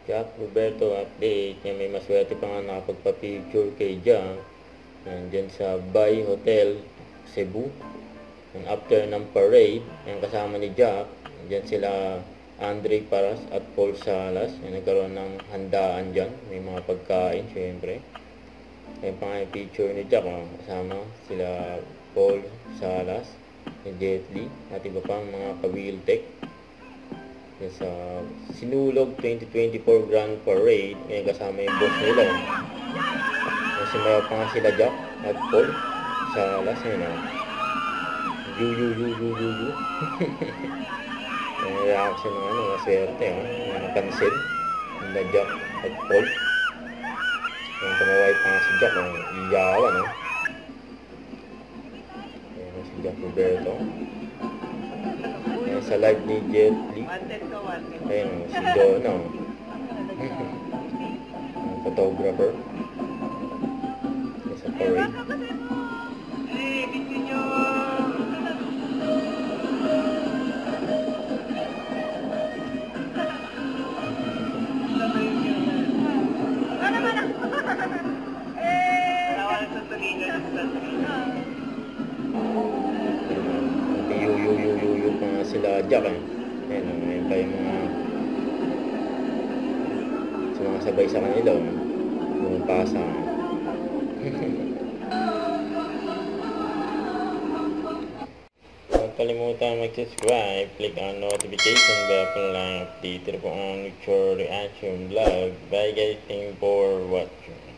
Jack Roberto update. Yan, may maswerte pa nga nakapagpa-picture kay Jack. Yan, dyan sa Bay Hotel, Cebu. Yan, after ng parade, yan, kasama ni Jack. Dyan sila Andre Paras at Paul Salas. Yan, nagkaroon ng handaan dyan. May mga pagkain, syempre. Yan pa nga yung picture ni Jack. Kasama sila Paul Salas, Jet Li, at iba pang mga ka-Wheeltech. Sa Sinulog 2024 Grand Parade, ngayon kasama yung boss nila. Sumayaw pa nga sila Jack at Paul Salas. Yun na. Yu. Yung reaction ng maswerte, nakapansin nila Jack at Paul. Yung tumaway pa nga si Jack, iyawan, Ayan si Jack Roberto. Ayan sa live ni Jet Li. Ayan si Donna, photographer. Ayan sa parade. Yu pa nga sila Jack, Ayan pa yung mga sumakasabay sa kanila, pumapasa. Huwag kalimutan mag-subscribe, click ang notification bell para lang update po ang future reaction vlog. Bye guys, thank you for watching.